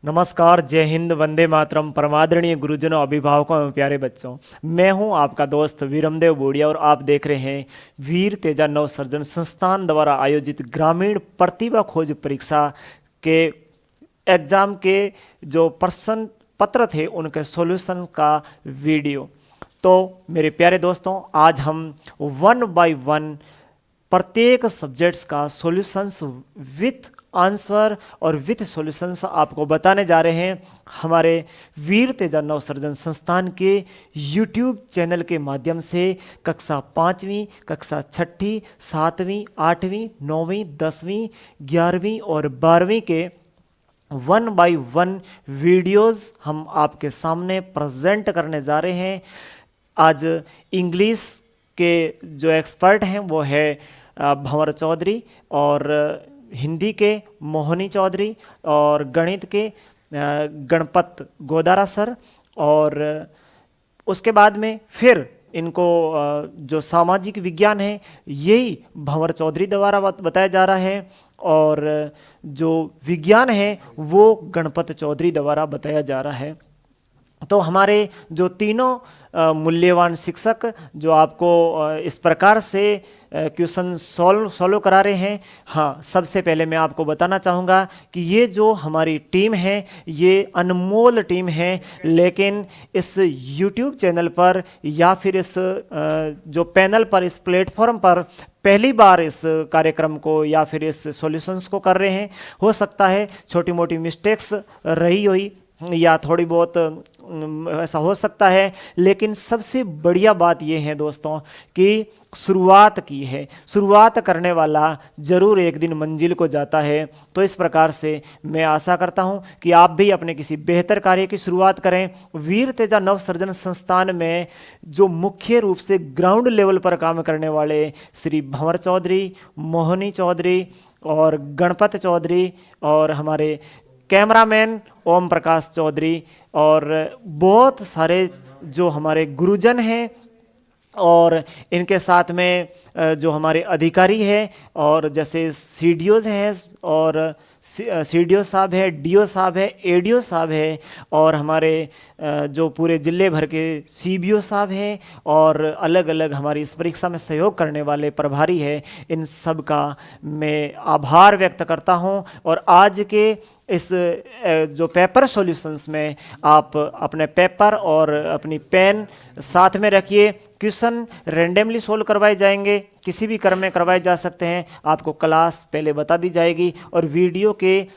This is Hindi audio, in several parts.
नमस्कार, जय हिंद, वंदे मातरम। परमादरणीय गुरुजनों, अभिभावकों एवं प्यारे बच्चों, मैं हूं आपका दोस्त वीरमदेव बोडिया और आप देख रहे हैं वीर तेजा नवसर्जन संस्थान द्वारा आयोजित ग्रामीण प्रतिभा खोज परीक्षा के एग्जाम के जो प्रश्न पत्र थे उनके सॉल्यूशन का वीडियो। तो मेरे प्यारे दोस्तों, आज हम वन बाय वन प्रत्येक सब्जेक्ट्स का सॉल्यूशंस विथ आंसर और विथ सॉल्यूशंस आपको बताने जा रहे हैं हमारे वीर तेजा नवसर्जन संस्थान के यूट्यूब चैनल के माध्यम से। कक्षा 5वीं, कक्षा 6ठी, 7वीं, 8वीं, 9वीं, 10वीं, 11वीं और 12वीं के वन बाय वन वीडियोस हम आपके सामने प्रेजेंट करने जा रहे हैं। आज इंग्लिश के जो एक्सपर्ट हैं वो है भंवर चौधरी, और हिंदी के मोहनी चौधरी, और गणित के गणपत गोदारा सर, और उसके बाद में फिर इनको जो सामाजिक विज्ञान है यही भंवर चौधरी द्वारा बताया जा रहा है, और जो विज्ञान है वो गणपत चौधरी द्वारा बताया जा रहा है। तो हमारे जो तीनों मूल्यवान शिक्षक जो आपको इस प्रकार से क्वेश्चन सॉल्व करा रहे हैं। हाँ, सबसे पहले मैं आपको बताना चाहूँगा कि ये जो हमारी टीम है ये अनमोल टीम है, लेकिन इस YouTube चैनल पर या फिर इस जो पैनल पर, इस प्लेटफॉर्म पर पहली बार इस कार्यक्रम को या फिर इस सॉल्यूशंस को कर रहे हैं। हो सकता है छोटी मोटी मिस्टेक्स रही हुई या थोड़ी बहुत ऐसा हो सकता है, लेकिन सबसे बढ़िया बात यह है दोस्तों कि शुरुआत की है। शुरुआत करने वाला ज़रूर एक दिन मंजिल को जाता है। तो इस प्रकार से मैं आशा करता हूं कि आप भी अपने किसी बेहतर कार्य की शुरुआत करें। वीर तेजा नवसर्जन संस्थान में जो मुख्य रूप से ग्राउंड लेवल पर काम करने वाले श्री भंवर चौधरी, मोहनी चौधरी और गणपत चौधरी, और हमारे कैमरामैन ओम प्रकाश चौधरी, और बहुत सारे जो हमारे गुरुजन हैं, और इनके साथ में जो हमारे अधिकारी हैं, और जैसे सीडीओज हैं, और सीडीओ साहब है, डीओ साहब है, एडीओ साहब है, और हमारे जो पूरे जिले भर के सीबीओ साहब हैं, और अलग अलग हमारी इस परीक्षा में सहयोग करने वाले प्रभारी हैं। इन सब का मैं आभार व्यक्त करता हूं। और आज के इस जो पेपर सॉल्यूशंस में आप अपने पेपर और अपनी पेन साथ में रखिए। क्वेश्चन रैंडमली सोल्व करवाए जाएंगे, किसी भी क्रम में करवाए जा सकते हैं। आपको क्लास पहले बता दी जाएगी और वीडियो के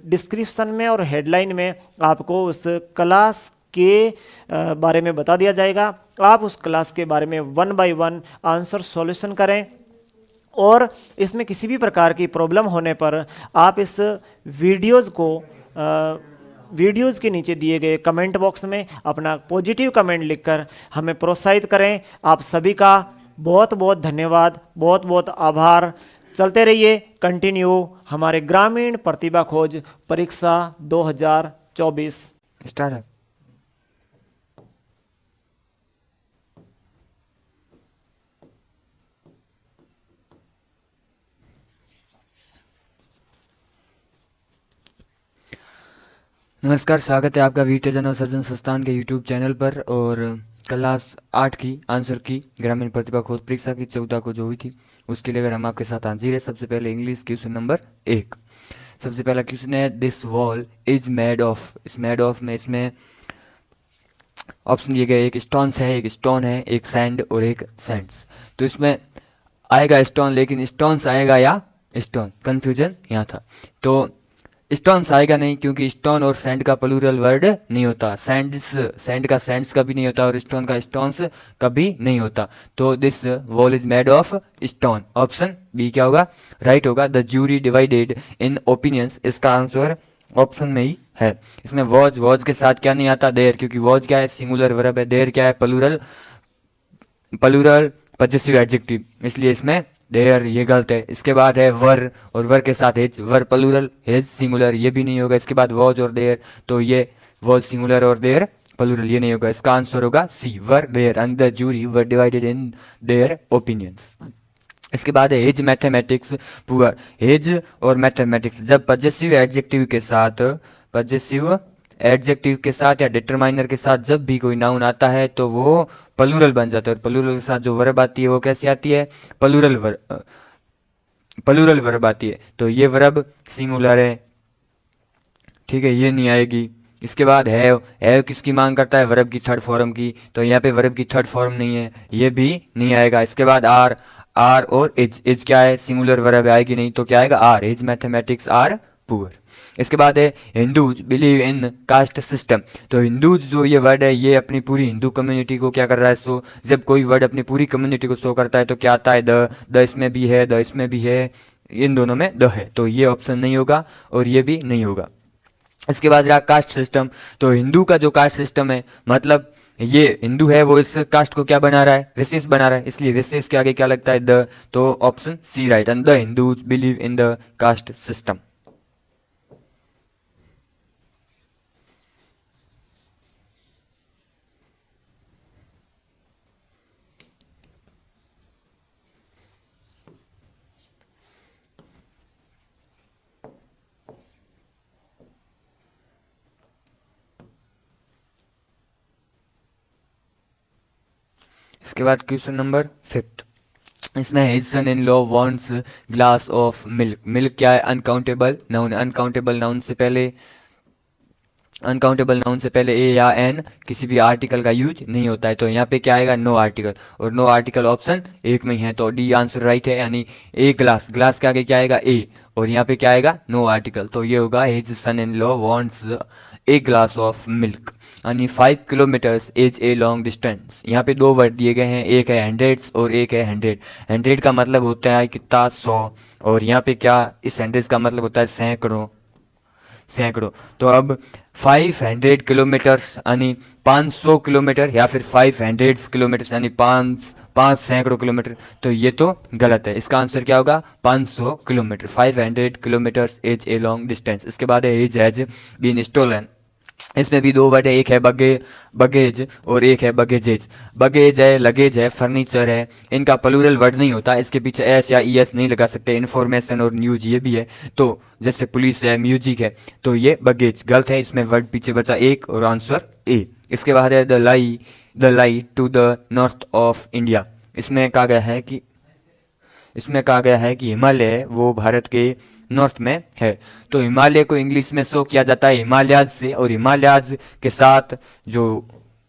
डिस्क्रिप्शन में और हेडलाइन में आपको उस क्लास के बारे में बता दिया जाएगा। आप उस क्लास के बारे में one by one answer solution करें, और इसमें किसी भी प्रकार की प्रॉब्लम होने पर आप इस वीडियोज़ के नीचे दिए गए कमेंट बॉक्स में अपना पॉजिटिव कमेंट लिखकर हमें प्रोत्साहित करें। आप सभी का बहुत बहुत धन्यवाद, बहुत बहुत आभार। चलते रहिए, कंटिन्यू हमारे ग्रामीण प्रतिभा खोज परीक्षा 2024 स्टार्ट। नमस्कार, स्वागत है आपका वीर तेजा नवसर्जन संस्थान के यूट्यूब चैनल पर। और क्लास 8 की आंसर की ग्रामीण प्रतिभा खोज परीक्षा की 14 को जो हुई थी उसके लिए अगर हम आपके साथ हाजिर है। सबसे पहले इंग्लिश क्वेश्चन नंबर 1। सबसे पहला क्वेश्चन है, this wall is made of. इस मेड ऑफ में इसमें ऑप्शन दिए गए, एक स्टोन्स है, एक स्टोन है, एक सैंड और एक सैंड्स। तो इसमें आएगा स्टोन, लेकिन स्टोन्स आएगा या स्टोन, कंफ्यूजन यहाँ था। तो स्टोन्स आएगा नहीं, क्योंकि स्टोन और सैंड का प्लूरल वर्ड नहीं होता। सैंड का सैंड्स कभी नहीं होता, और स्टोन का स्टोन्स कभी नहीं होता। तो this wall is made of stone. Option B क्या होगा, राइट होगा। The jury divided in opinions, इसका आंसर ऑप्शन में ही है। इसमें वॉज के साथ क्या नहीं आता, देयर, क्योंकि वॉज क्या है, सिंगुलर वर्ब है। देयर क्या है, प्लूरल पजेसिव एडजेक्टिव, इसलिए इसमें देयर, ये गलत है। इसके बाद है वर, और वर के साथ हेज, वर प्लूरल, हेज सिंगुलर, ये भी नहीं होगा। इसके बाद वॉज और देयर, तो ये वॉज सिंगुलर और देयर प्लूरल, ये नहीं होगा। इसका आंसर होगा C, were there and the jury were divided in their opinions. इसके बाद है हेज मैथमेटिक्स पुअर। हेज और मैथमेटिक्स जब पजेसिव एडजेक्टिव के साथ पजेसिव एडजेक्टिव के साथ या डिटरमाइनर के साथ जब भी कोई नाउन आता है तो वो प्लूरल बन जाता है, और प्लूरल के साथ जो वर्ब आती है वो कैसी आती है, प्लूरल वर्ब आती है। तो ये वर्ब सिंगुलर है, ठीक है, ये नहीं आएगी। इसके बाद हैव किसकी मांग करता है, वर्ब की थर्ड फॉर्म की, तो यहाँ पे वर्ब की थर्ड फॉर्म नहीं है, ये भी नहीं आएगा। इसके बाद आर और इज क्या है, सिंगुलर वर्ब आएगी नहीं, तो क्या आएगा, are his mathematics are poor. इसके बाद है Hindus believe in caste system. तो हिंदूज जो ये वर्ड है ये अपनी पूरी हिंदू कम्युनिटी को क्या कर रहा है, सो जब कोई वर्ड अपनी पूरी कम्युनिटी को शो करता है तो क्या आता है, द इसमें भी है, द इसमें भी है, इन दोनों में द है, तो ये ऑप्शन नहीं होगा और ये भी नहीं होगा। इसके बाद रहा कास्ट सिस्टम। तो हिंदू का जो कास्ट सिस्टम है, मतलब ये हिंदू है वो इस कास्ट को क्या बना रहा है, विशेष बना रहा है, इसलिए विशेष के आगे क्या लगता है, द, तो option C right, and the Hindus believe in the caste system. इसके बाद क्वेश्चन नंबर 5, इसमें his son in law wants glass of milk. Milk क्या है, अनकाउंटेबल नाउन, अनकाउंटेबल नाउन से पहले ए या एन किसी भी आर्टिकल का यूज नहीं होता है, तो यहाँ पे क्या आएगा, नो आर्टिकल, और नो आर्टिकल ऑप्शन एक में ही है, तो डी आंसर राइट है, यानी ए ग्लास के आगे क्या आएगा, ए, और यहाँ पे क्या आएगा, नो आर्टिकल, तो ये होगा his son in law wants a glass of milk. यानी 5 kilometres is a long distance. यहाँ पे दो वर्ड दिए गए हैं, एक है हंड्रेड्स और एक है 100। 100 का मतलब होता है कितना, 100, और यहाँ पे क्या, इस 100 का मतलब होता है सैकड़ों। तो अब 500 किलोमीटर्स यानी 500 किलोमीटर, या फिर 500 किलोमीटर यानी पाँच सैकड़ों किलोमीटर, तो ये तो गलत है। इसका आंसर क्या होगा, 500 kilometre, 500 kilometres is a long distance. इसके बाद है हिज हैज बीन स्टोलन। इसमें भी दो वर्ड है, एक है बगेज और एक है बगेजेज। बगेज है, लगेज है, फर्नीचर है, इनका प्लूरल वर्ड नहीं होता, इसके पीछे एस या ई एस नहीं लगा सकते। इन्फॉर्मेशन और न्यूज ये भी है, तो जैसे पुलिस है, म्यूजिक है, तो ये बगेज गलत है, इसमें वर्ड पीछे बचा एक और आंसर ए। इसके बाद है the lie to the north of India. इसमें कहा गया है कि हिमालय वो भारत के नॉर्थ में है, तो हिमालय को इंग्लिश में शो किया जाता है हिमालयाज से, और हिमालयाज के साथ जो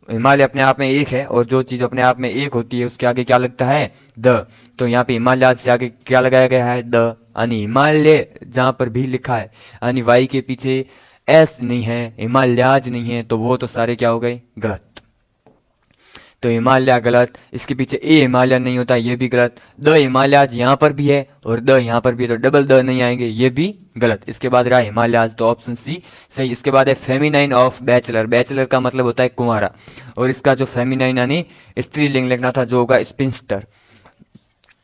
हिमालय अपने आप में एक है, और जो चीज़ अपने आप में एक होती है उसके आगे क्या लगता है, द, तो यहाँ पे हिमालयाज से आगे क्या लगाया गया है, द, यानी हिमालय जहाँ पर भी लिखा है यानी वाई के पीछे एस नहीं है, हिमालयाज नहीं है, तो वो तो सारे क्या हो गए, गलत। तो हिमालय गलत, इसके पीछे ए हिमालय नहीं होता, ये भी गलत। द हिमालयाज यहाँ पर भी है और द यहाँ पर भी है, तो डबल द नहीं आएंगे, ये भी गलत। इसके बाद रहा हिमालयाज, तो ऑप्शन सी सही। इसके बाद है फेमिनाइन ऑफ बैचलर। बैचलर का मतलब होता है कुंवारा, और इसका जो फेमिनाइन यानी स्त्रीलिंग लिखना था जो होगा स्पिंस्टर।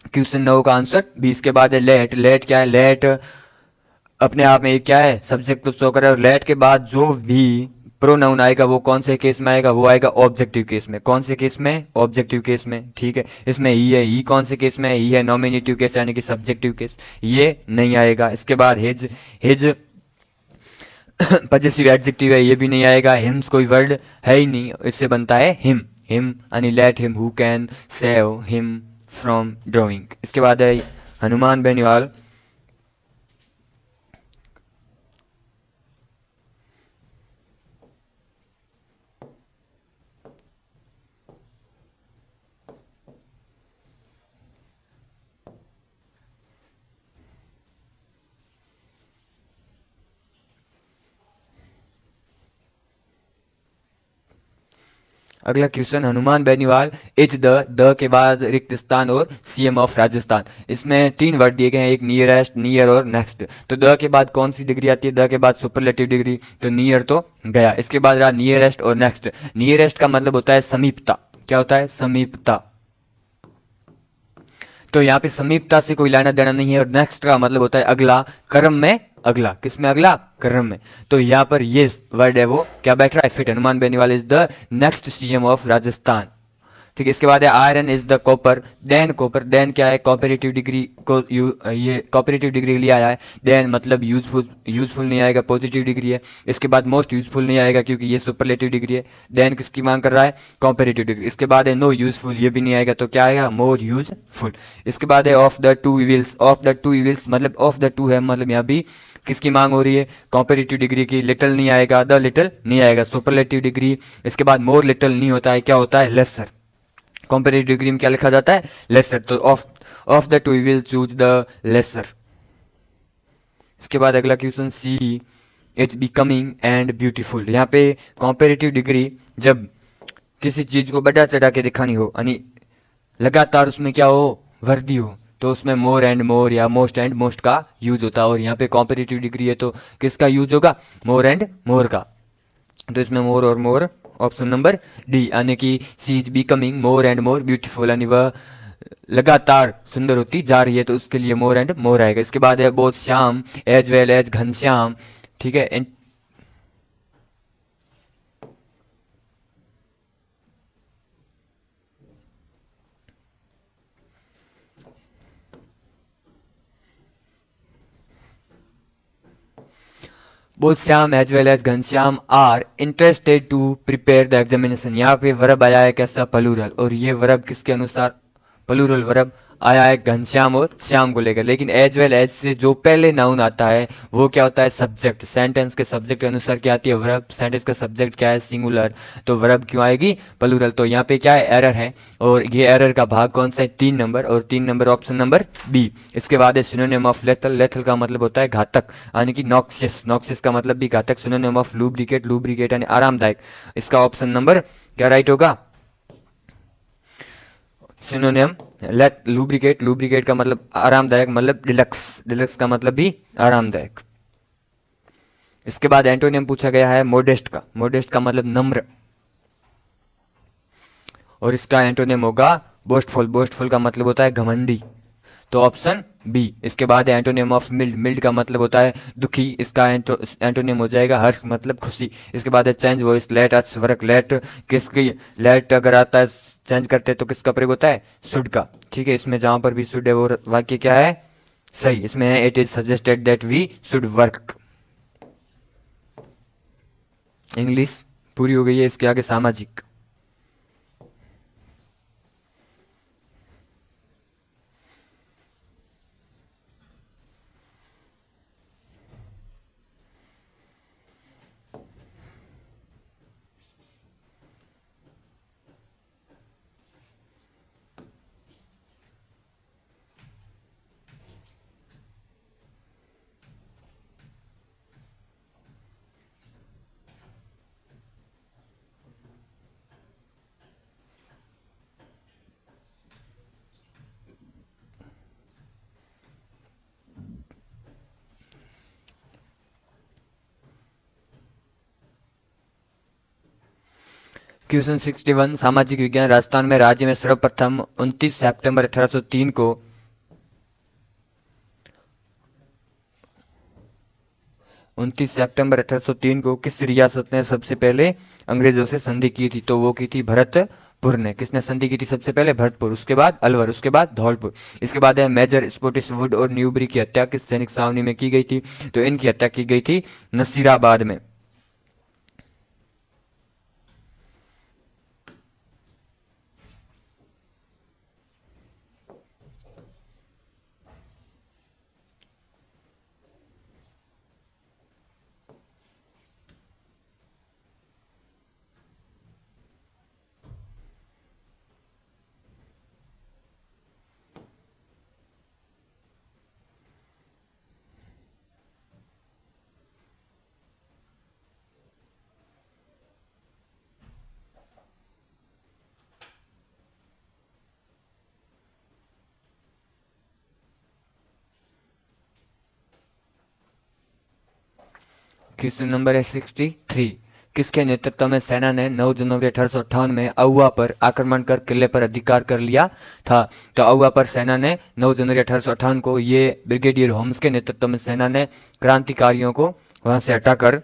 क्वेश्चन 9 का आंसर बी। इसके बाद है लेट। लेट क्या है, लेट अपने आप में क्या है, सब्जेक्ट को शो करे, और लेट के बाद जो भी प्रोनाउन आएगा वो कौन से केस में आएगा, वो आएगा ऑब्जेक्टिव केस में। कौन से केस में, ऑब्जेक्टिव केस में, ठीक है। इसमें ही है, ही कौन से केस में है, ही है नॉमिनेटिव केस यानी कि सब्जेक्टिव केस, ये नहीं आएगा। इसके बाद हिज पजेसिव एडजेक्टिव है, ये भी नहीं आएगा। हिम्स कोई वर्ड है ही नहीं, इससे बनता है हिम यानी let him who can save him from drawing. इसके बाद है हनुमान बेनीवाल। अगला question, Hanuman Beniwal is the के बाद रिक्त स्थान और सीएम ऑफ राजस्थान। इसमें 3 वर्ड दिए गए हैं, एक नियरेस्ट, नियर और नेक्स्ट। तो द के बाद कौन सी डिग्री आती है, द के बाद सुपरलेटिव डिग्री, तो नियर तो गया। इसके बाद रहा नियरेस्ट और नेक्स्ट। नियरेस्ट का मतलब होता है समीपता, क्या होता है, समीपता, तो यहाँ पे समीपता से कोई लेना देना नहीं है। और नेक्स्ट का मतलब होता है अगला, क्रम में अगला, किसमें अगला, क्रम में। तो यहाँ पर ये वर्ड है वो क्या बैठ रहा है, fit. Hanuman Beniwal is the next CM of Rajasthan, ठीक है। इसके बाद है iron is the copper, then copper, then क्या है, कॉपरेटिव डिग्री को ये कॉपरेटिव डिग्री के लिए आया है। देन मतलब यूजफुल, यूजफुल नहीं आएगा, पॉजिटिव डिग्री है। इसके बाद मोस्ट यूजफुल नहीं आएगा क्योंकि ये सुपरलेटिव डिग्री है। देन किसकी मांग कर रहा है, कॉपरेटिव डिग्री। इसके बाद है नो यूजफुल, ये भी नहीं आएगा, तो क्या आएगा, मोर यूजफुल। इसके बाद है of the to evils, of the to evils मतलब ऑफ द टू है, मतलब यहाँ भी किसकी मांग हो रही है, कॉम्पेरेटिव डिग्री की। लिटिल नहीं आएगा, द लिटिल नहीं आएगा, सुपरलेटिव डिग्री। इसके बाद मोर लिटिल नहीं होता है, क्या होता है, लेसर। कॉम्पेरेटिव डिग्री में क्या लिखा जाता है, लेसर, तो of the two will choose the lesser. इसके बाद अगला question, C it's becoming and beautiful. यहाँ पे कॉम्पेरेटिव डिग्री जब किसी चीज को बढ़ा चढ़ा के दिखानी हो, यानी लगातार उसमें क्या हो, वृद्धि हो, तो उसमें मोर एंड मोर या मोस्ट एंड मोस्ट का यूज होता है। और यहाँ पे कॉम्पेरेटिव डिग्री है तो किसका यूज होगा, मोर एंड मोर का। तो इसमें मोर और मोर, ऑप्शन नंबर डी, यानी कि she is becoming more and more beautiful, यानी वह लगातार सुंदर होती जा रही है, तो उसके लिए मोर एंड मोर आएगा। इसके बाद है both Shyam as well as Ghanshyam, ठीक है। Both Shyam as well as Ghanshyam are interested to prepare the examination. यहाँ पे वर्ब आया है कैसा, प्लूरल, और ये वर्ब किसके अनुसार, प्लूरल वर्ब आया है घनश्याम और श्याम को लेकर। लेकिन एज वेल एज से जो पहले नाउन आता है वो क्या होता है, सब्जेक्ट। सेंटेंस के सब्जेक्ट के अनुसार क्या आती है, वर्ब। सेंटेंस का सब्जेक्ट क्या है, सिंगुलर, तो वर्ब क्यों आएगी, प्लूरल। तो यहाँ पे क्या है, एरर है, और ये एरर का भाग कौन सा है, 3 नंबर, और 3 नंबर ऑप्शन नंबर बी। इसके बाद है सिनोनिम ऑफ लेथल, लेथल का मतलब होता है घातक, यानी कि नॉक्सियस, नॉक्सियस का मतलब भी घातक। सिनोनिम ऑफ लुब्रिकेट, लुब्रिकेट यानी आरामदायक। इसका ऑप्शन नंबर क्या राइट होगा, सिनोनिम लेट लुब्रिकेट, लुब्रिकेट का मतलब आरामदायक, मतलब डिलक्स, डिलक्स का मतलब भी आरामदायक। इसके बाद एंटोनियम पूछा गया है मोडेस्ट का, मोडेस्ट का मतलब नम्र, और इसका एंटोनियम होगा बोस्टफुल, बोस्टफुल का मतलब होता है घमंडी, तो ऑप्शन बी। इसके बाद एंटोनियम ऑफ मिल्ड, मिल्ड का मतलब होता है दुखी, इसका एंटोनियम हो जाएगा हर्ष मतलब खुशी। इसके बाद है change voice, let us work, let किसकी, लेट अगर आता है चेंज करते हैं तो किसका प्रयोग होता है, शुड का, ठीक है। इसमें जहां पर भी शुड है वो वाक्य क्या है, सही। इसमें है it is suggested that we should work. English पूरी हो गई है। इसके आगे सामाजिक, क्वेश्चन 61, सामाजिक विज्ञान। राजस्थान में राज्य में सर्वप्रथम 29 सितंबर 1803 को 29 सितंबर 1803 को किस रियासत ने सबसे पहले अंग्रेजों से संधि की थी, तो वो की थी भरतपुर ने। किसने संधि की थी सबसे पहले, भरतपुर, उसके बाद अलवर, उसके बाद धौलपुर। इसके बाद है मेजर स्पोर्टिसवुड और न्यूबरी की हत्या किस सैनिक छावनी में की गई थी, तो इनकी हत्या की गई थी नसीराबाद में। क्वेश्चन नंबर है 63, किसके नेतृत्व में सेना ने 9 जनवरी 1858 में अहुआ पर आक्रमण कर किले पर अधिकार कर लिया था, तो अहुआ पर सेना ने 9 जनवरी 1858 को, ये ब्रिगेडियर होम्स के नेतृत्व में सेना ने क्रांतिकारियों को वहां से हटाकर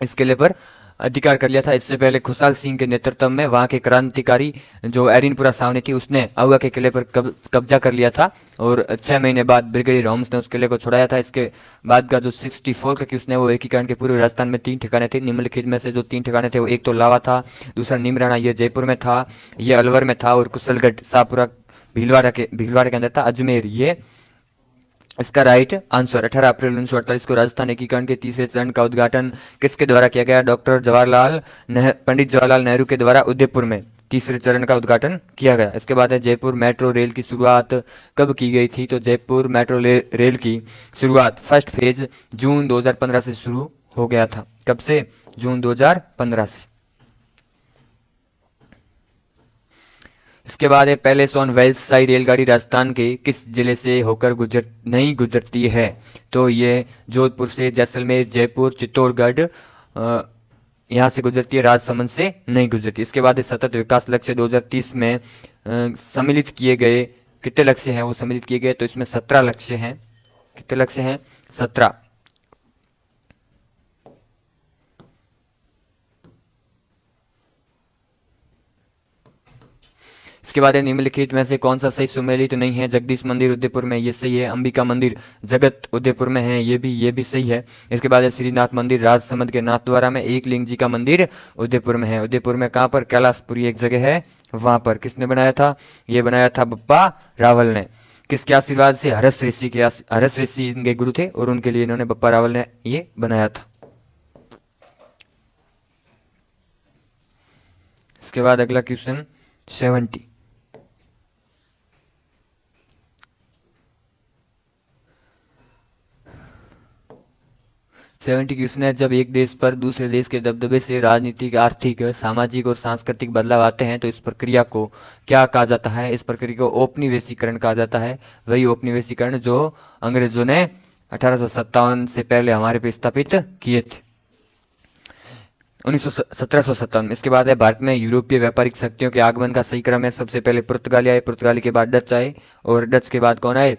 इस किले पर अधिकार कर लिया था। इससे पहले खुशहाल सिंह के नेतृत्व में वहां के क्रांतिकारी जो एरिनपुरा सावनी थी उसने आउवा के किले पर कब्जा कर लिया था और 6 महीने बाद ब्रिगेडियर होम्स ने उस किले को छुड़ाया था। इसके बाद का जो 64 का केस ने वो एकीकरण के पूर्व राजस्थान में 3 ठिकाने थे। निम्नलिखित में से जो 3 ठिकाने थे वो एक तो लावा था, दूसरा नीमराणा ये जयपुर में था, ये अलवर में था, और कुशलगढ़ शाहपुरा भीलवाड़ा के अंदर था। अजमेर ये इसका राइट आंसर। 18 अप्रैल 1948 को राजस्थान एकीकरण के तीसरे चरण का उद्घाटन किसके द्वारा किया गया? पंडित जवाहरलाल नेहरू के द्वारा उदयपुर में तीसरे चरण का उद्घाटन किया गया। इसके बाद है जयपुर मेट्रो रेल की शुरुआत कब की गई थी? तो जयपुर मेट्रो रेल की शुरुआत फर्स्ट फेज जून 2015 से शुरू हो गया था। कब से? जून 2015 से। इसके बाद है पैलेस ऑन वेल्स शाही रेलगाड़ी राजस्थान के किस जिले से होकर नहीं गुजरती है? तो ये जोधपुर से, जैसलमेर, जयपुर, चित्तौड़गढ़ यहाँ से गुजरती है, राजसमंद से नहीं गुजरती। इसके बाद है सतत विकास लक्ष्य 2030 में सम्मिलित किए गए कितने लक्ष्य हैं वो सम्मिलित किए गए? तो इसमें 17 लक्ष्य हैं। कितने लक्ष्य हैं? 17। इसके बाद निम्नलिखित में से कौन सा सही सुमेलित नहीं है? जगदीश मंदिर उदयपुर में, ये सही है। अंबिका मंदिर जगत उदयपुर में है, ये भी सही है। इसके बाद श्रीनाथ मंदिर राजसमंद के नाथद्वारा में, एक लिंग जी का मंदिर उदयपुर में है। उदयपुर में कहाँ पर? कैलाशपुरी एक जगह है वहां पर। किसने बनाया था? ये बनाया था बप्पा रावल ने। किसके आशीर्वाद से? हरस ऋषि इनके गुरु थे और उनके लिए इन्होंने बप्पा रावल ने ये बनाया था। इसके बाद अगला क्वेश्चन 70। 70 क्वेश्चन है, जब एक देश पर दूसरे देश के दबदबे से राजनीतिक, आर्थिक, सामाजिक और सांस्कृतिक बदलाव आते हैं तो इस प्रक्रिया को क्या कहा जाता है? इस प्रक्रिया को औपनिवेशीकरण कहा जाता है। वही औपनिवेशीकरण जो अंग्रेजों ने 1857 से पहले हमारे पे स्थापित किए थे, 1757 में। इसके बाद है भारत में यूरोपीय व्यापारिक शक्तियों के आगमन का सही क्रम है। सबसे पहले पुर्तगाली आए, पुर्तगाली के बाद डच आए, और डच के बाद कौन आए?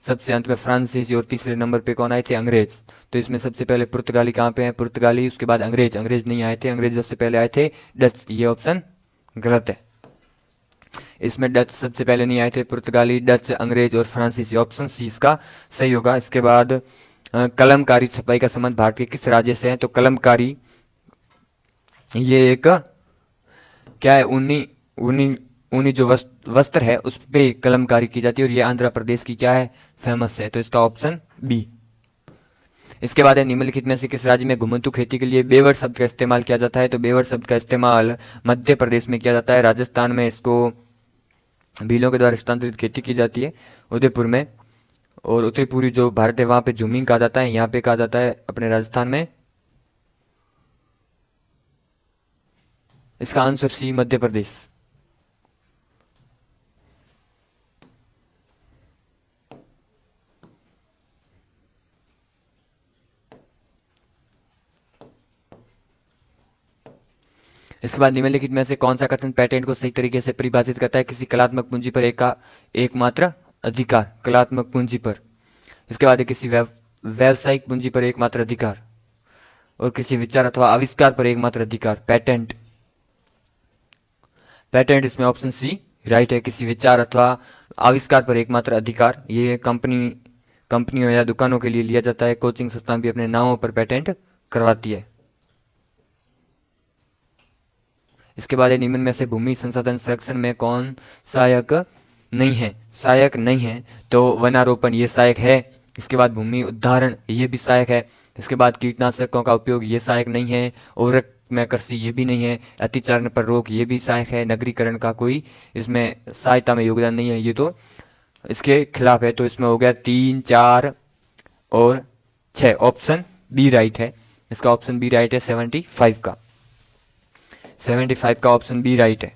सबसे अंत में फ्रांसीसी, और तीसरे नंबर पे कौन आए थे? अंग्रेज। तो इसमें सबसे पहले पुर्तगाली कहाँ पे है? पुर्तगाली, उसके बाद अंग्रेज। अंग्रेज नहीं आए थे, अंग्रेजों से पहले आए थे डच। ये ऑप्शन गलत है। इसमें डच सबसे पहले नहीं आए थे, पुर्तगाली, डच, अंग्रेज और फ्रांसीसी। ऑप्शन सी इसका सही होगा। इसके बाद कलमकारी छपाई का संबंध भारत के किस राज्य से है? तो कलमकारी ये एक क्या है? ऊनी ऊनी ऊनी जो वस्त्र है उस पे कलमकारी की जाती है, और ये आंध्र प्रदेश की क्या है? फेमस है। तो इसका ऑप्शन बी। इसके बाद है निम्नलिखित में से किस राज्य में घुमंतु खेती के लिए बेवर शब्द का इस्तेमाल किया जाता है? तो बेवर शब्द का इस्तेमाल मध्य प्रदेश में किया जाता है। राजस्थान में इसको भीलों के द्वारा स्थानांतरित खेती की जाती है, उदयपुर में। और उत्तरी पूर्वी जो भारत है वहां पे झुमिंग कहा जाता है, यहाँ पे कहा जाता है अपने राजस्थान में। इसका आंसर सी, मध्य प्रदेश। इसके बाद निम्नलिखित में से कौन सा कथन पेटेंट को सही तरीके से परिभाषित करता है? किसी कलात्मक पूंजी पर एकमात्र अधिकार, कलात्मक पूंजी पर। इसके बाद किसी व्यावसायिक पूंजी पर एकमात्र अधिकार, और किसी विचार अथवा आविष्कार पर एकमात्र अधिकार। पेटेंट इसमें ऑप्शन सी राइट है। किसी विचार अथवा आविष्कार पर एकमात्र अधिकार, ये कंपनियों या दुकानों के लिए लिया जाता है। कोचिंग संस्थान भी अपने नामों पर पेटेंट करवाती है। इसके बाद निम्न में से भूमि संसाधन संरक्षण में कौन सहायक नहीं है? सहायक नहीं है तो वनारोपण ये सहायक है। इसके बाद भूमि उद्धारण ये भी सहायक है। इसके बाद कीटनाशकों का उपयोग ये सहायक नहीं है। उर्वरक में कृषि ये भी नहीं है। अतिचारण पर रोक ये भी सहायक है। नगरीकरण का कोई इसमें सहायता में योगदान नहीं है, ये तो इसके खिलाफ है। तो इसमें हो गया 3, 4 और 6। ऑप्शन बी राइट है। इसका ऑप्शन बी राइट है 75 का। 75 का ऑप्शन बी राइट है।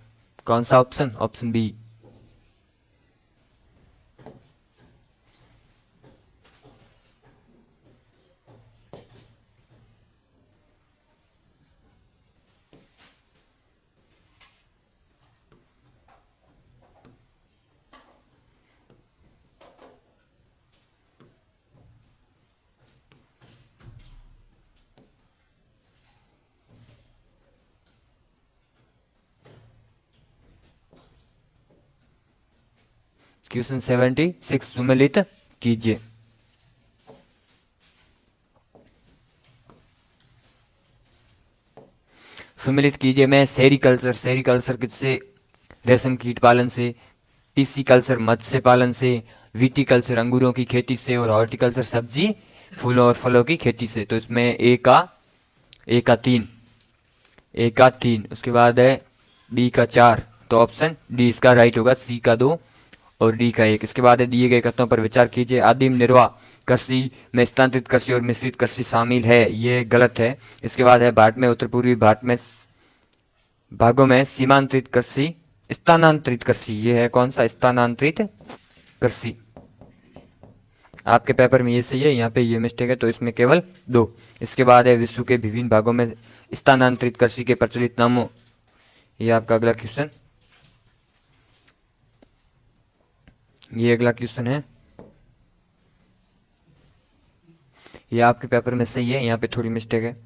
कौन सा ऑप्शन? Option B. क्वेश्चन 76 सुमेलित कीजिए। सुमेलित कीजिए में सेरिकल्चर, सेरिकल्चर किससे? रेशम कीट पालन से, टीसीकल्चर मत्स्य पालन से, विटीकल्चर अंगूरों की खेती से, और हॉर्टिकल्चर सब्जी फूलों और फलों की खेती से। तो इसमें ए का 3, उसके बाद है बी का 4, तो ऑप्शन डी इसका राइट होगा, सी का 2 और डी का 1। इसके बाद है दिए गए कथनों पर विचार कीजिए। आदिम निर्वाह कृषि में स्थानांतरित कृषि और मिश्रित कृषि शामिल है, ये गलत है। इसके बाद है भारत में उत्तर पूर्वी भारत में भागों में सीमांतरित कृषि, स्थानांतरित कृषि, ये है कौन सा? स्थानांतरित कृषि। आपके पेपर में ये सही है, यहाँ पे ये मिस्टेक है, तो इसमें केवल 2। इसके बाद है विश्व के विभिन्न भागों में स्थानांतरित कृषि के प्रचलित नामों, ये आपका अगला क्वेश्चन, ये अगला क्वेश्चन है, ये आपके पेपर में सही है, यहाँ पे थोड़ी मिस्टेक है।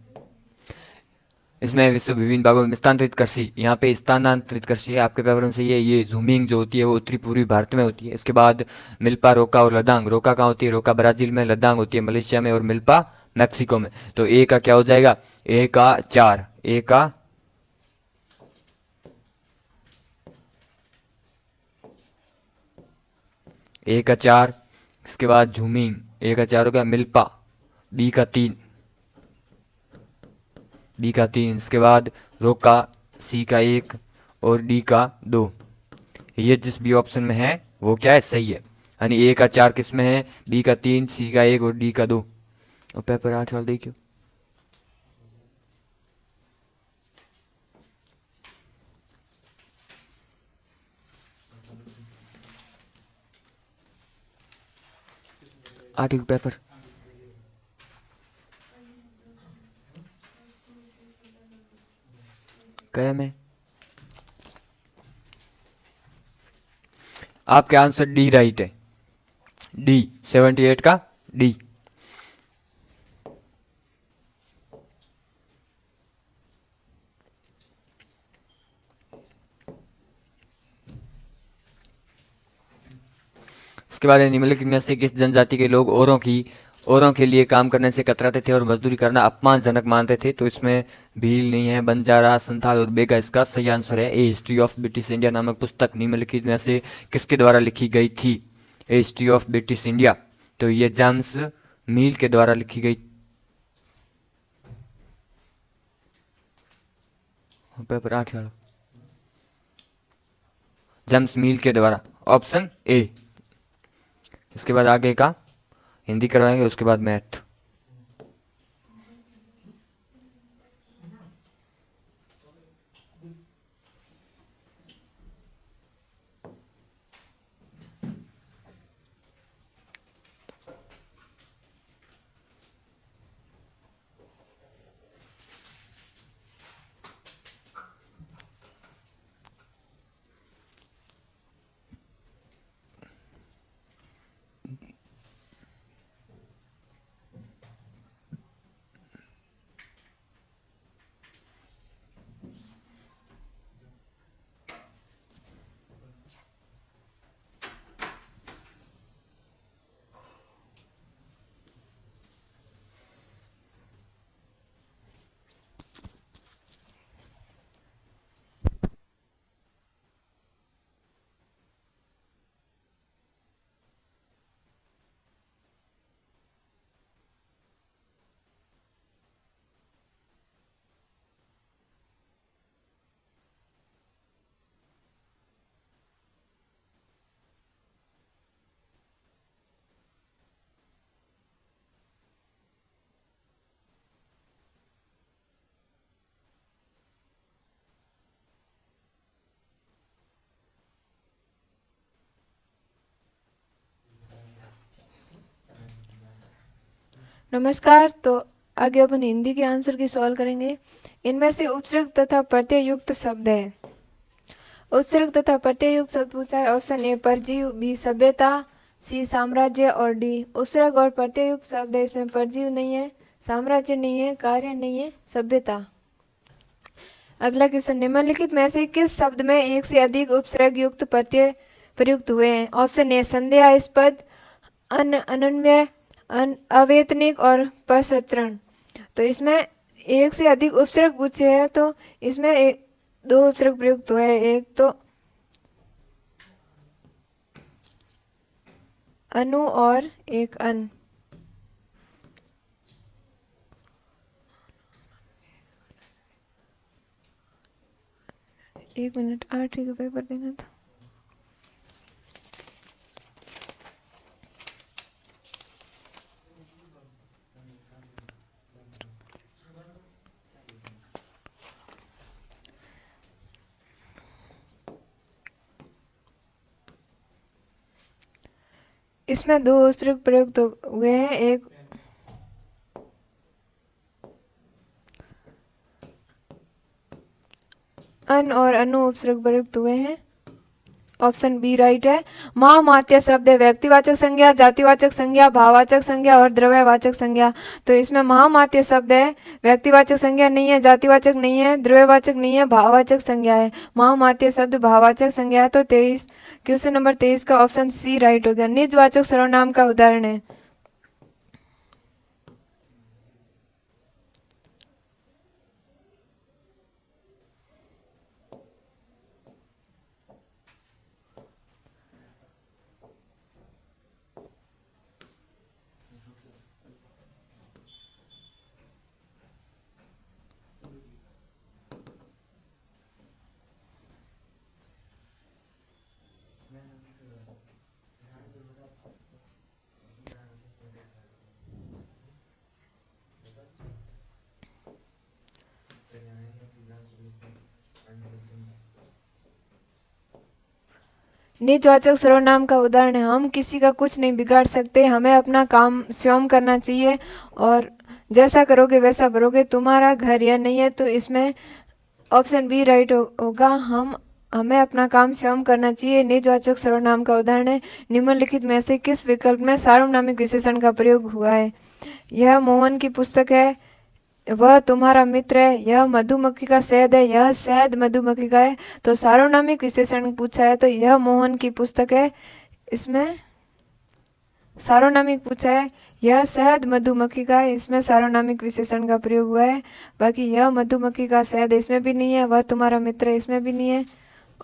इसमें विश्व विभिन्न भागों में स्थानांतरित कृषि, यहाँ पे स्थानांतरित कृषि है, आपके पेपर में सही है। ये जूमिंग जो होती है वो उत्तरी पूर्वी भारत में होती है। इसके बाद मिल्पा, रोका और लदांग। रोका कहाँ होती है? रोका ब्राजील में, लदांग होती है मलेशिया में, और मिल्पा मैक्सिको में। तो ए का क्या हो जाएगा? ए का 4, ए का ए का 4। इसके बाद झूमिंग, ए का 4 हो गया। मिल्पा बी का 3, बी का 3। इसके बाद रोका सी का 1 और डी का 2। ये जिस भी ऑप्शन में है वो क्या है? सही है। यानी ए का 4 किस में है? बी का 3, सी का 1 और डी का 2। और पेपर 8 वाला देखियो। आर्टिकल पेपर क्या में आपके आंसर डी राइट है, डी 78 का डी। इसके बाद निम्नलिखित में से किस जनजाति के लोग औरों के लिए काम करने से कतराते थे और मजदूरी करना अपमानजनक मानते थे? तो इसमें भील नहीं है, बंजारा, संथाल और बेगा इसका सही आंसर है। ए हिस्ट्री ऑफ ब्रिटिश इंडिया नामक पुस्तक निम्नलिखित में से किसके द्वारा लिखी गई थी? ए हिस्ट्री ऑफ ब्रिटिश इंडिया, तो ये जेम्स मील के द्वारा लिखी गई। पेपर 8 जेम्स मील के द्वारा, ऑप्शन ए। इसके बाद आगे का हिंदी करवाएंगे, उसके बाद मैथ। नमस्कार। तो आगे अपन हिंदी के आंसर की सवाल करेंगे। इनमें से उपसर्ग तथा प्रत्यय युक्त शब्द है। उपसर्ग तथा प्रत्यय युक्त शब्द पूछा है। ऑप्शन ए परजीव, बी सभ्यता, सी साम्राज्य और डी उपसर्ग और प्रत्यय युक्त शब्द है। इसमें परजीव नहीं है, साम्राज्य नहीं है, कार्य नहीं है, सभ्यता। अगला क्वेश्चन, निम्नलिखित में से किस शब्द में एक से अधिक उपसर्ग युक्त प्रत्यय प्रयुक्त हुए हैं। ऑप्शन ए संदेहास्पद, अनन्वय, अवैतनिक और पश्चरण। तो इसमें एक से अधिक उपसर्ग पूछे हैं तो इसमें एक दो उपसर्ग प्रयुक्त हुए हैं, एक तो अनु और एक अन। एक मिनट, 8वीं का पेपर देना था। इसमें दो उपसर्ग प्रयुक्त हुए हैं, एक अन और अनु उपसर्ग प्रयुक्त हुए हैं। ऑप्शन बी राइट है। महामात्य शब्द है व्यक्तिवाचक संज्ञा, जातिवाचक संज्ञा, भाववाचक संज्ञा और द्रव्यवाचक संज्ञा। तो इसमें महामात्य शब्द है, व्यक्तिवाचक संज्ञा नहीं है, जातिवाचक नहीं है, द्रव्यवाचक नहीं है, भाववाचक संज्ञा है। महामात्य शब्द भाववाचक संज्ञा है। तो 23 क्वेश्चन नंबर 23 का ऑप्शन सी राइट हो गया। निजवाचक सर्वनाम का उदाहरण है। निजवाचक सर्वनाम का उदाहरण है, हम किसी का कुछ नहीं बिगाड़ सकते, हमें अपना काम स्वयं करना चाहिए और जैसा करोगे वैसा भरोगे। तुम्हारा घर यह नहीं है। तो इसमें ऑप्शन बी राइट होगा। हमें अपना काम स्वयं करना चाहिए निजवाचक सर्वनाम का उदाहरण है। निम्नलिखित में से किस विकल्प में सार्वनामिक विशेषण का प्रयोग हुआ है? यह मोहन की पुस्तक है, वह तुम्हारा मित्र है, यह मधुमक्खी का शहद है, यह शहद मधुमक्खी का है। तो सार्वनामिक विशेषण पूछा है तो यह मोहन की पुस्तक है। इसमें सार्वनामिक पूछा है, यह शहद मधुमक्खी का है, इसमें सार्वनामिक विशेषण का प्रयोग हुआ है। बाकी यह मधुमक्खी का शहद इसमें भी नहीं है, वह तुम्हारा मित्र है इसमें भी नहीं है,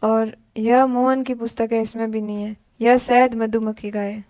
और यह मोहन की पुस्तक है इसमें भी नहीं है, यह शहद मधुमक्खी का है।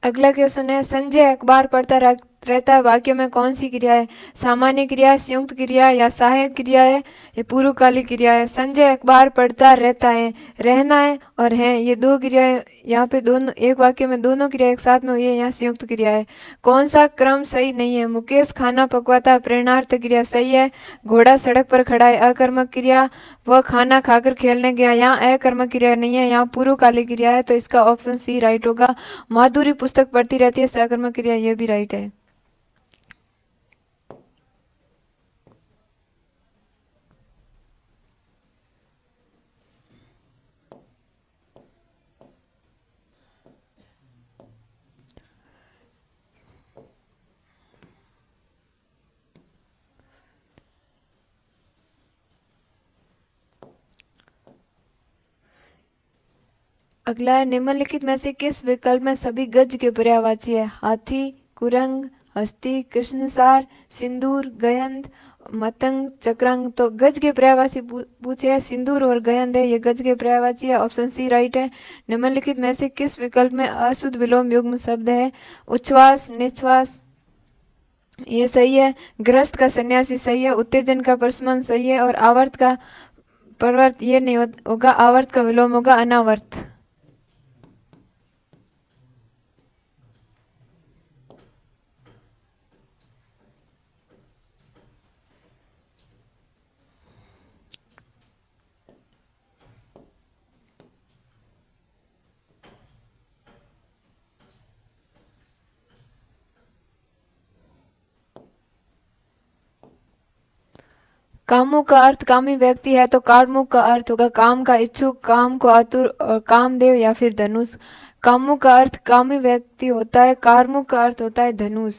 अगला क्वेश्चन है, संजय अखबार पढ़ता रहता है, वाक्य में कौन सी क्रिया है? सामान्य क्रिया, संयुक्त क्रिया या सहायक क्रिया है, ये पूर्वकालिक क्रिया है। संजय अखबार पढ़ता रहता है, रहना है और है, ये दो क्रिया है। यहाँ पे दोनों एक वाक्य में दोनों क्रिया एक साथ में हुई है, यहाँ संयुक्त क्रिया है। कौन सा क्रम सही नहीं है? मुकेश खाना पकवाता है, प्रेरणार्थ क्रिया सही है। घोड़ा सड़क पर खड़ा है, अकर्मक क्रिया। वह खाना खाकर खेलने गया, यहाँ अकर्मक क्रिया नहीं है, यहाँ पूर्वकालिक क्रिया है। तो इसका ऑप्शन सी राइट होगा। माधुरी पुस्तक पढ़ती रहती है, सकर्मक क्रिया, ये भी राइट है। अगला है, निम्नलिखित में से किस विकल्प में सभी गज के पर्यायवाची है? हाथी, कुरंग, हस्ती, कृष्णसार, सिंदूर, गयंद, मतंग, चक्रांग। तो गज के पर्यायवाची पूछे है, सिंदूर और गयंद है, ये गज के पर्यायवाची है। ऑप्शन सी राइट है। निम्नलिखित में से किस विकल्प में अशुद्ध विलोम युग्म शब्द है? उच्छ्वास, निश्वास, ये सही है। ग्रस्त का सन्यासी सही है। उत्तेजन का प्रशमन सही है। और आवर्त का प्रवर्त ये नहीं होगा, आवर्त का विलोम होगा अनावर्त। कामुक का अर्थ कामी व्यक्ति है तो कार्मुक का अर्थ होगा काम का इच्छुक, काम को आतुर और कामदेव या फिर धनुष। कामुक का अर्थ कामी व्यक्ति होता है, कार्मुक का अर्थ होता है धनुष।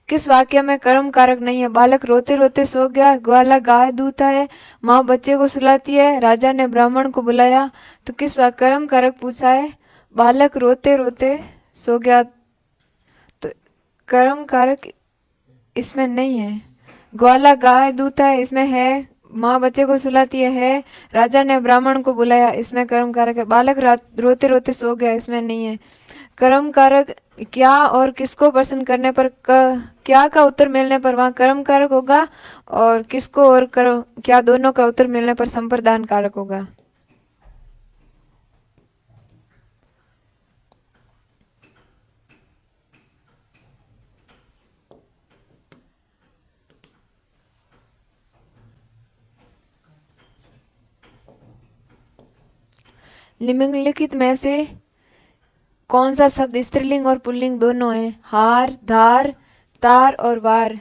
किस वाक्य में कर्म कारक नहीं है? बालक रोते रोते सो गया, ग्वाला गाय दूता है, माँ बच्चे को सुलाती है, राजा ने ब्राह्मण को बुलाया। तो किस वाक्य कर्म कारक पूछा है? बालक रोते रोते सो गया, तो कर्म कारक इसमें नहीं है। ग्वाला गाय दूता है इसमें है, माँ बच्चे को सुलाती है, राजा ने ब्राह्मण को बुलाया इसमें कर्म कारक है। बालक रोते रोते सो गया इसमें नहीं है। कर्म कारक क्या और किसको प्रश्न करने पर क्या का उत्तर मिलने पर वहाँ कर्म कारक होगा, और किसको और कर्म क्या दोनों का उत्तर मिलने पर संप्रदान कारक होगा। निम्नलिखित में से कौन सा शब्द स्त्रीलिंग और पुल्लिंग दोनों है? हार, धार, तार और वार।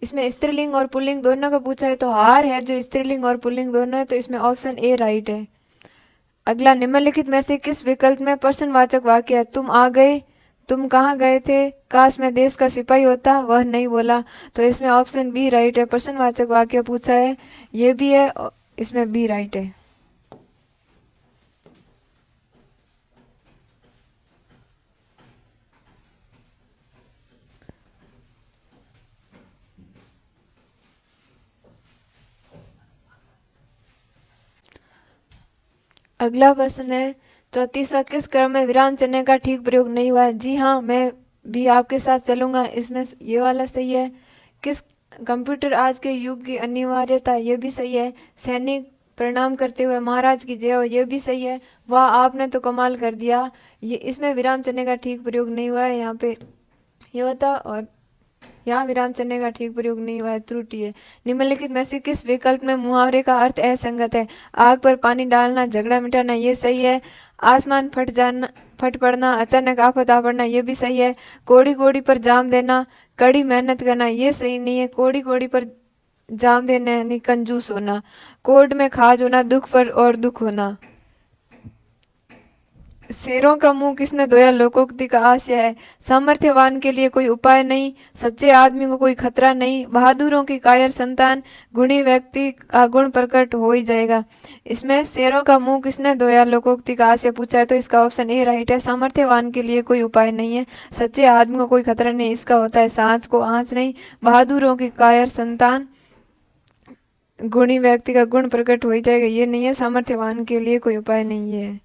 इसमें स्त्रीलिंग और पुल्लिंग दोनों का पूछा है तो हार है जो स्त्रीलिंग और पुल्लिंग दोनों है, तो इसमें ऑप्शन ए राइट है। अगला, निम्नलिखित में से किस विकल्प में प्रश्नवाचक वाक्य है? तुम आ गए, तुम कहाँ गए थे, काश मैं देश का सिपाही होता, वह नहीं बोला। तो इसमें ऑप्शन बी राइट है। प्रश्नवाचक वाक्य पूछा है, ये भी है, इसमें बी राइट है। अगला प्रश्न है 34वां, किस क्रम में विराम चिन्ह का ठीक प्रयोग नहीं हुआ है? जी हाँ, मैं भी आपके साथ चलूंगा, इसमें ये वाला सही है। किस कंप्यूटर आज के युग की अनिवार्यता? ये भी सही है। सैनिक प्रणाम करते हुए महाराज की जय हो, ये भी सही है। वाह, आपने तो कमाल कर दिया। ये इसमें विराम चिन्ह का ठीक प्रयोग नहीं हुआ है, यहाँ पे ये होता, और यहाँ विराम चिन्ह का ठीक प्रयोग नहीं हुआ है, त्रुटि है। निम्नलिखित में से किस विकल्प में मुहावरे का अर्थ असंगत है? आग पर पानी डालना, झगड़ा मिटाना, ये सही है। आसमान फट पड़ना, अचानक आफत आ पड़ना, ये भी सही है। कोड़ी कोड़ी पर जाम देना, कड़ी मेहनत करना, ये सही नहीं है। कोड़ी कोड़ी पर जाम देना यानी कंजूस होना। कोर्ट में खाज होना, दुख पर और दुख होना। शेरों का मुंह किसने धोया? लोकोक्ति का आशय है। सामर्थ्यवान के लिए कोई उपाय नहीं, सच्चे आदमी को कोई खतरा नहीं, बहादुरों की कायर संतान, गुणी व्यक्ति का गुण प्रकट हो ही जाएगा। इसमें शेरों का मुंह किसने धोया लोकोक्ति का आशय पूछा है, तो इसका ऑप्शन ए राइट है। सामर्थ्यवान के लिए कोई उपाय नहीं है, सच्चे आदमी को कोई खतरा नहीं, इसका होता है सांच को आंच नहीं, बहादुरों की कायर संतान, गुणी व्यक्ति का गुण प्रकट हो ही जाएगा, ये नहीं है। सामर्थ्यवान के लिए कोई उपाय नहीं है।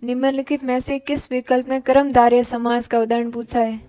निम्नलिखित में से किस विकल्प में कर्मधारय समास का उदाहरण पूछा है?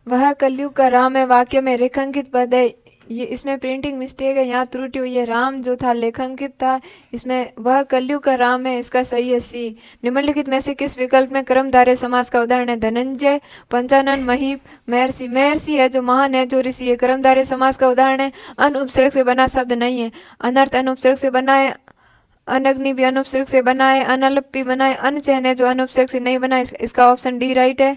वह कलयुग का राम है, वाक्य में रेखांकित पद है, ये इसमें प्रिंटिंग मिस्टेक है, यहाँ त्रुटि हुई है। राम जो था लेखांकित था, इसमें वह कलयुग का राम है, इसका सही है सी। निम्नलिखित में से किस विकल्प में कर्मधारय समास का उदाहरण है? धनंजय, पंचानन, महीप, महर्षि। महर्षि है जो महान है, जो ऋषि है। कर्मधारय समास का उदाहरण है। अन उपसर्ग से बना शब्द नहीं है। अनर्थ अन उपसर्ग से बना है, अनग्नि भी अनुपसर्ग से बना है, अनल्प भी बना है, अनचैन है जो अनुपसर्ग से नहीं बना है, इसका ऑप्शन डी राइट है।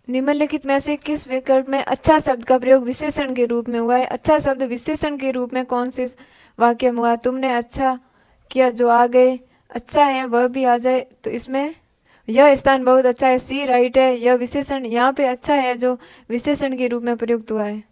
निम्नलिखित में से किस विकल्प में अच्छा शब्द का प्रयोग विशेषण के रूप में हुआ है? अच्छा शब्द विशेषण के रूप में कौन से वाक्य में हुआ? तुमने अच्छा किया जो आ गए, अच्छा है वह भी आ जाए, तो इसमें यह स्थान बहुत अच्छा है, सी राइट है। यह विशेषण यहाँ पे अच्छा है जो विशेषण के रूप में प्रयुक्त हुआ है।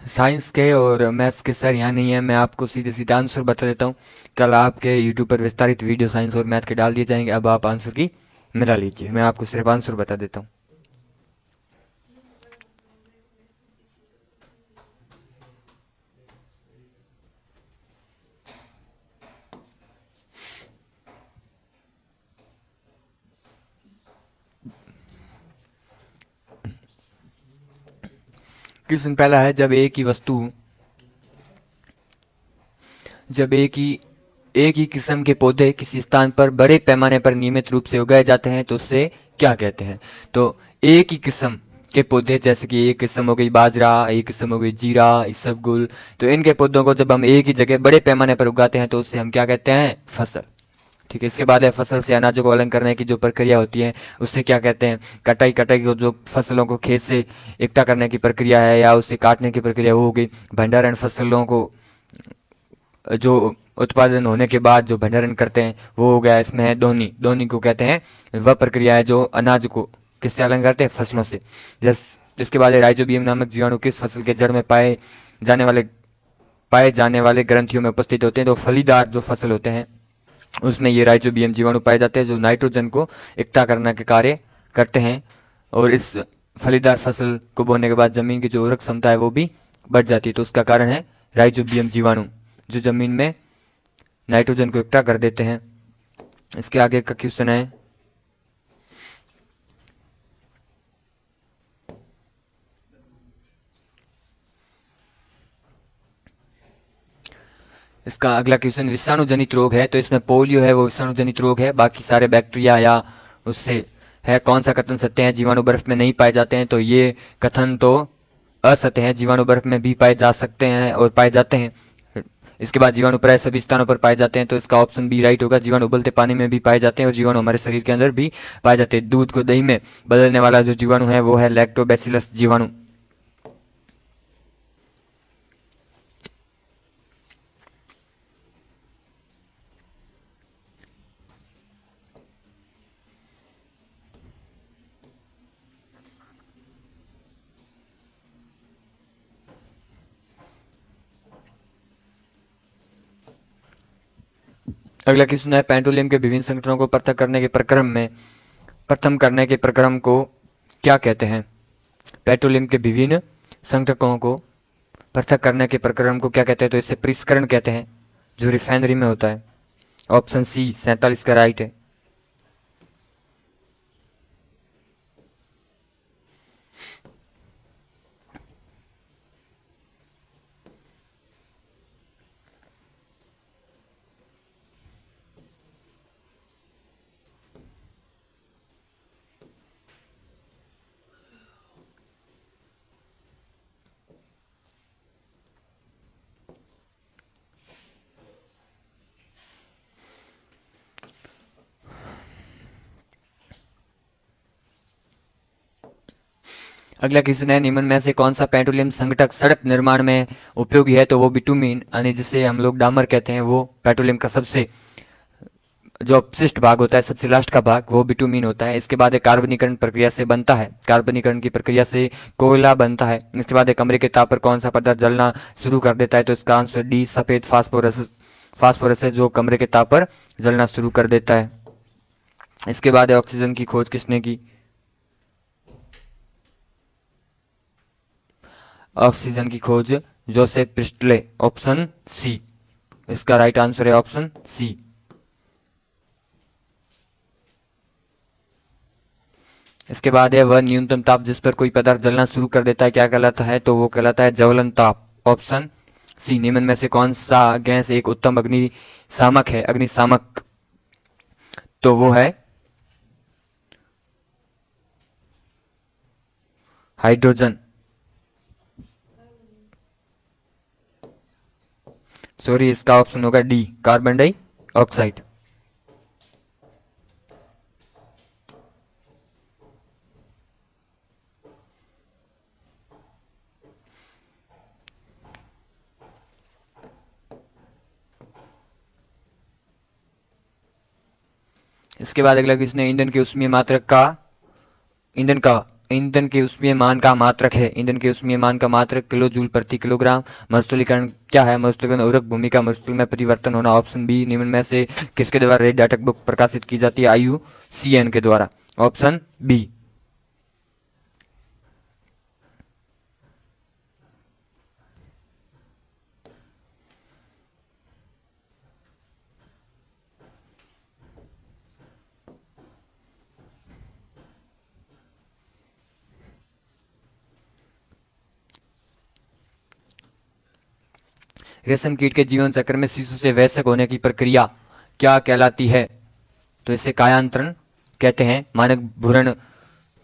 साइंस के और मैथ्स के सर यहाँ नहीं है, मैं आपको सीधे सीधे आंसर बता देता हूँ। कल आपके यूट्यूब पर विस्तारित वीडियो साइंस और मैथ के डाल दिए जाएंगे। अब आप आंसर की मेरा लीजिए, मैं आपको सिर्फ आंसर बता देता हूँ। क्वेश्चन पहला है, जब एक ही किस्म के पौधे किसी स्थान पर बड़े पैमाने पर नियमित रूप से उगाए जाते हैं तो उसे क्या कहते हैं। तो एक ही किस्म के पौधे, जैसे कि एक किस्म हो गई बाजरा, एक किस्म हो गई जीरा, इसबगुल, तो इनके पौधों को जब हम एक ही जगह बड़े पैमाने पर उगाते हैं तो उससे हम क्या कहते हैं, फसल। ठीक है, इसके बाद है फसल से अनाजों को अलग करने की जो प्रक्रिया होती है उससे क्या कहते हैं, कटाई। कटाई को जो फसलों को खेत से इकट्ठा करने की प्रक्रिया है या उसे काटने की प्रक्रिया वो हो गई। भंडारण, फसलों को जो उत्पादन होने के बाद जो भंडारण करते हैं वो हो गया। इसमें है दोहनी। दोहनी को कहते हैं वह प्रक्रिया है जो अनाज को किससे अलग करते हैं, फसलों से। जिसके बाद है राइजोबियम नामक जीवाणु किस फसल के जड़ में पाए जाने वाले ग्रंथियों में उपस्थित होते हैं। तो फलीदार जो फसल होते हैं उसमें ये राइजोबियम जीवाणु पाए जाते हैं जो नाइट्रोजन को इकट्ठा करने के कार्य करते हैं, और इस फलीदार फसल को बोने के बाद जमीन की जो उर्वरक क्षमता है वो भी बढ़ जाती है। तो उसका कारण है राइजोबियम जीवाणु जो जमीन में नाइट्रोजन को इकट्ठा कर देते हैं। इसके आगे का क्वेश्चन है, इसका अगला क्वेश्चन विषाणु जनित रोग है। तो इसमें पोलियो है वो विषाणु जनित रोग है, बाकी सारे बैक्टीरिया या उससे है। कौन सा कथन सत्य है, जीवाणु बर्फ में नहीं पाए जाते हैं। तो ये कथन तो असत्य है, जीवाणु बर्फ में भी पाए जा सकते हैं और पाए जाते हैं। इसके बाद जीवाणु प्राय सभी स्थानों पर पाए जाते हैं, तो इसका ऑप्शन बी राइट होगा। जीवाणु उबलते पानी में भी पाए जाते हैं और जीवाणु हमारे शरीर के अंदर भी पाए जाते हैं। दूध को दही में बदलने वाला जो जीवाणु है वो है लैक्टोबैसिलस जीवाणु। अगला क्वेश्चन है, पेट्रोलियम के विभिन्न संगठनों को पृथक करने के प्रक्रम में प्रथम करने के प्रक्रम को क्या कहते हैं। पेट्रोलियम के विभिन्न संगठनों को पृथक करने के प्रक्रम को क्या कहते हैं। तो इसे परिष्करण कहते हैं जो रिफाइनरी में होता है। ऑप्शन सी 47 का राइट है। अगला क्वेश्चन है, निम्न में से कौन सा पेट्रोलियम संघटक सड़क निर्माण में उपयोगी है। तो वो बिटुमीन यानी जिसे हम लोग डामर कहते हैं, वो पेट्रोलियम का सबसे जो अपशिष्ट भाग होता है, सबसे लास्ट का भाग, वो बिटुमीन होता है। इसके बाद कार्बनीकरण प्रक्रिया से बनता है, कार्बनीकरण की प्रक्रिया से कोयला बनता है। इसके बाद कमरे के ताप पर कौन सा पदार्थ जलना शुरू कर देता है। तो इसका आंसर डी सफेद फास्फोरस। फास्फोरस है जो कमरे के ताप पर जलना शुरू कर देता है। इसके बाद ऑक्सीजन की खोज किसने की। ऑक्सीजन की खोज जोसेफ प्रिस्टले। ऑप्शन सी इसका राइट आंसर है, ऑप्शन सी। इसके बाद है, वह न्यूनतम ताप जिस पर कोई पदार्थ जलना शुरू कर देता है क्या कहलाता है। तो वो कहलाता है ज्वलन ताप। Option C. निम्न में से कौन सा गैस एक उत्तम अग्निशामक है। अग्निशामक तो वो है हाइड्रोजन, सॉरी इसका ऑप्शन होगा डी, कार्बन डाइऑक्साइड। इसके बाद अगला क्वेश्चन है ईंधन के ऊष्मीय मात्रक का ईंधन के ऊष्मीय मान का मात्रक है। ईंधन के ऊष्मीय मान का मात्रक किलो जूल प्रति किलोग्राम। मरुस्थलीकरण क्या है? मरुस्थलीकरण उर्वरक भूमि का मरुस्थल में परिवर्तन होना। ऑप्शन बी, निम्न में से किसके द्वारा रेडियोटक बुक प्रकाशित की जाती है? IUCN के द्वारा। Option B. रेशम कीट के जीवन चक्र में शिशु से वयस्क होने की प्रक्रिया क्या कहलाती है? तो इसे कायांतरण कहते हैं। मानव भ्रूण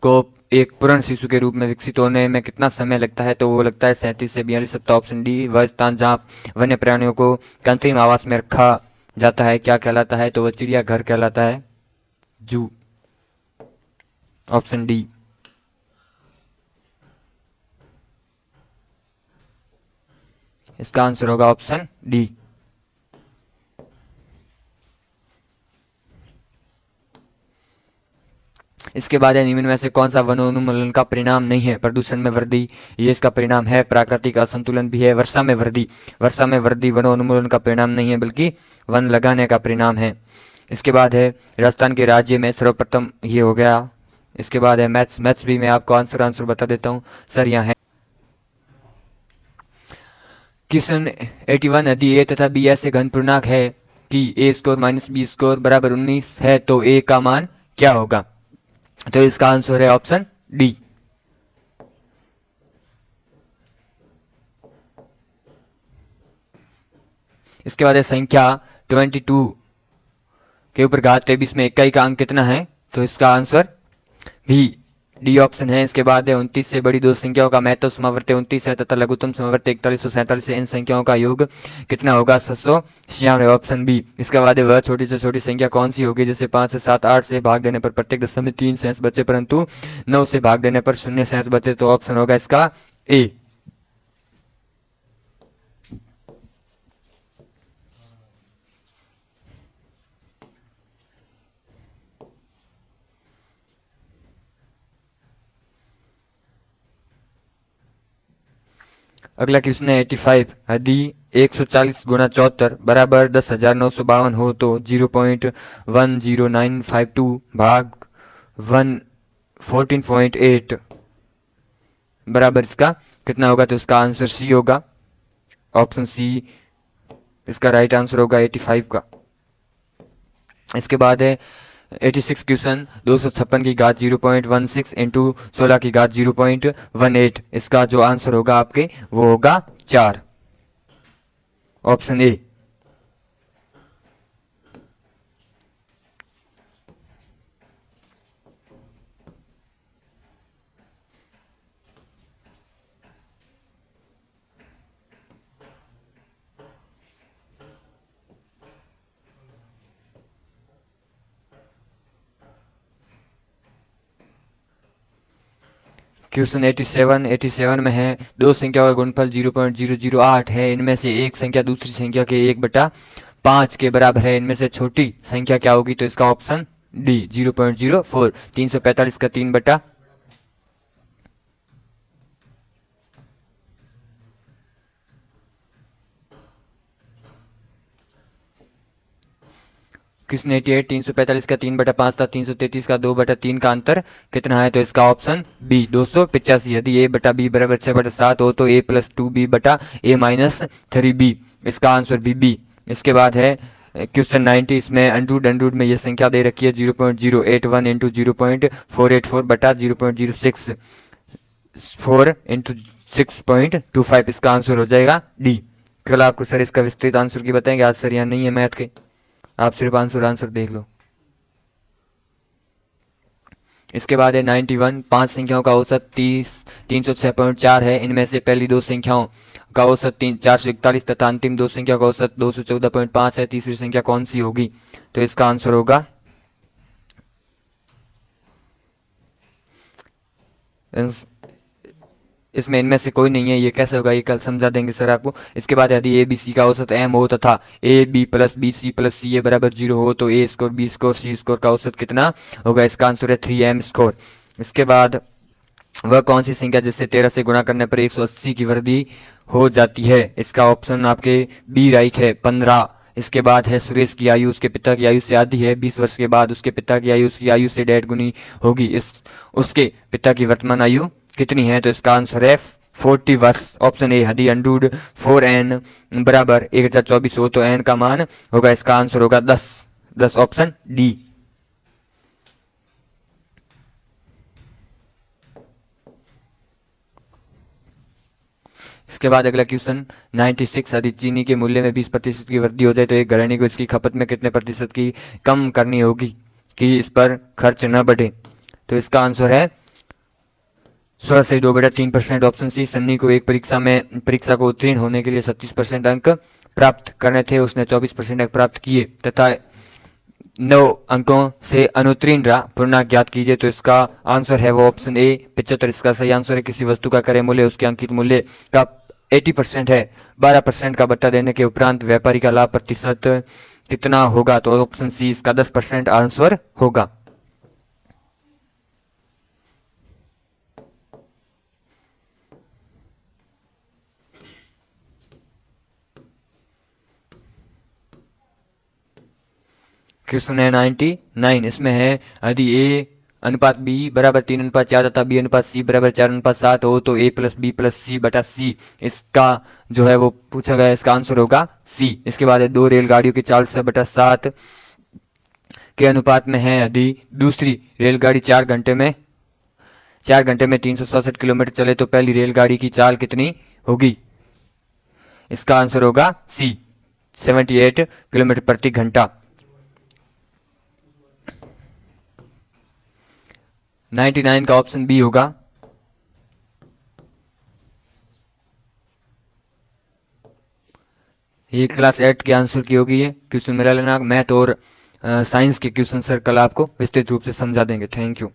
को एक पूर्ण शिशु के रूप में विकसित होने में कितना समय लगता है? तो वो लगता है 37 से 42 सप्ताह। Option D. वह स्थान जहाँ वन्य प्राणियों को कृत्रिम आवास में रखा जाता है क्या कहलाता है? तो वह चिड़ियाघर कहलाता है, जू। Option D. इसका आंसर होगा ऑप्शन डी। इसके बाद निम्न में से कौन सा वनोन्मूलन का परिणाम नहीं है? प्रदूषण में वृद्धि, ये इसका परिणाम है। प्राकृतिक असंतुलन भी है। वर्षा में वृद्धि वनोन्मूलन का परिणाम नहीं है बल्कि वन लगाने का परिणाम है। इसके बाद है राजस्थान के राज्य में सर्वप्रथम, ये हो गया। इसके बाद है मैथ्स भी मैं आपको आंसर बता देता हूँ सर। यहाँ है क्वेश्चन 81, यदि ए तथा बी ऐसे घन पूर्णांक है कि ए स्कोर माइनस बी स्कोर बराबर 19 है तो ए का मान क्या होगा? तो इसका आंसर है ऑप्शन डी। इसके बाद है संख्या 22 के ऊपर घात 23 में इकाई का अंक कितना है? तो इसका आंसर भी डी ऑप्शन है। इसके बाद है 29 से बड़ी दो संख्याओं का महत्तम समवर्ती 29 है तथा लघुत्तम समवर्ती 4147 है। इन संख्याओं का योग कितना होगा? 796। Option B. इसके बाद है वह छोटी से छोटी संख्या कौन सी होगी जैसे 5 से 7 8 से भाग देने पर प्रत्येक दशमलव में 3 शेष बचे परंतु 9 से भाग देने पर 0 शेष बचे? तो ऑप्शन होगा इसका ए। अगला क्वेश्चन है 85, यदि 140 गुणा 74 बराबर 10,952 हो तो 0.10952 भाग 14.8 बराबर इसका कितना होगा? तो इसका आंसर सी होगा। ऑप्शन सी इसका राइट आंसर होगा 85 का। इसके बाद है 86 क्वेश्चन, 256 की घात 0.16 इंटू 16 की घात 0.18। इसका जो आंसर होगा आपके वो होगा 4। Option A. क्वेश्चन 87 में है दो संख्याओं का गुणनफल 0.008 है। इनमें से एक संख्या दूसरी संख्या के 1/5 के बराबर है। इनमें से छोटी संख्या क्या होगी? तो इसका ऑप्शन डी 0.04। 345 का 3 बटा क्वेश्चन 88, 345 का 3/5 था। 333 का 2/3 का अंतर कितना है? तो इसका ऑप्शन बी 285। यदि a बटा बी बराबर 6/7 हो तो a प्लस 2b बटा a माइनस 3b। इसका आंसर बी। इसके बाद है क्वेश्चन 90, इसमें अंडरूट में ये संख्या दे रखी है 0.081 इंटू 0.484 बटा 0.064 इंटू 6.25। इसका आंसर हो जाएगा डी। कल आपको सर इसका विस्तृत आंसर की बताएंगे, आज सर यहाँ नहीं है मैथ के, आप सिर्फ आंसर देख लो। इसके बाद है 91, 5 संख्याओं का औसत 306.4 है। इनमें से पहली 2 संख्याओं का औसत 441 तथा अंतिम 2 संख्या का औसत 214.5 है। तीसरी संख्या कौन सी होगी? तो इसका आंसर होगा इसमें इनमें से कोई नहीं है। ये कैसे होगा, ये कल समझा देंगे सर आपको। इसके बाद यदि ए बी सी का औसत m हो तथा A B plus B C plus C A बराबर 0 हो तो A score B score C score का औसत कितना होगा? इसका आंसर है 3m स्कोर। इसके बाद वह कौन सी संख्या जिससे 13 से गुणा करने पर 180 की वृद्धि हो जाती है? इसका ऑप्शन आपके बी राइट है, 15। इसके बाद है सुरेश की आयु उसके पिता की आयु से आधी है। 20 वर्ष के बाद उसके पिता की आयु उसकी आयु से 1.5 गुनी होगी। उसके पिता की वर्तमान आयु कितनी है? तो इसका आंसर है 40 वर्ष। ऑप्शन ए यदि अंडूड 4n बराबर 1024 हो तो n का मान होगा, इसका आंसर होगा 10 ऑप्शन डी। इसके बाद अगला क्वेश्चन 96, यदि चीनी के मूल्य में 20% की वृद्धि हो जाए तो एक गृहिणी को इसकी खपत में कितने प्रतिशत की कम करनी होगी कि इस पर खर्च न बढ़े? तो इसका आंसर है 16 से 2/3%। ऑप्शन सी, सन्नी को एक परीक्षा को उत्तीर्ण होने के लिए 37% अंक प्राप्त करने थे, उसने 24% अंक प्राप्त किए तथा 9 अंकों से अनुत्तीर्ण रहा, पूर्णांक ज्ञात कीजिए। तो इसका आंसर है वो ऑप्शन ए 75। इसका सही आंसर है किसी वस्तु का क्रय मूल्य उसके अंकित मूल्य का 80% है। 12% का बट्टा देने के उपरांत व्यापारी का लाभ प्रतिशत कितना होगा? तो ऑप्शन सी इसका 10% आंसर होगा। क्वेश्चन है 99, इसमें है यदि ए अनुपात बी बराबर 3:4 तथा बी अनुपात सी बराबर 4:7 हो तो ए प्लस बी प्लस सी बटा सी, इसका जो है वो पूछा गया, इसका आंसर होगा सी। इसके बाद है 2 रेलगाड़ियों की चाल 6/7 के अनुपात में है यदि दूसरी रेलगाड़ी 4 घंटे में 367 किलोमीटर चले तो पहली रेलगाड़ी की चाल कितनी होगी? इसका आंसर होगा सी 78 किलोमीटर प्रति घंटा। 99 का ऑप्शन बी होगा। ये क्लास 8 के आंसर की होगी। ये क्वेश्चन मेरा लेना, मैथ और साइंस के क्वेश्चन सर कल आपको विस्तृत रूप से समझा देंगे। Thank you.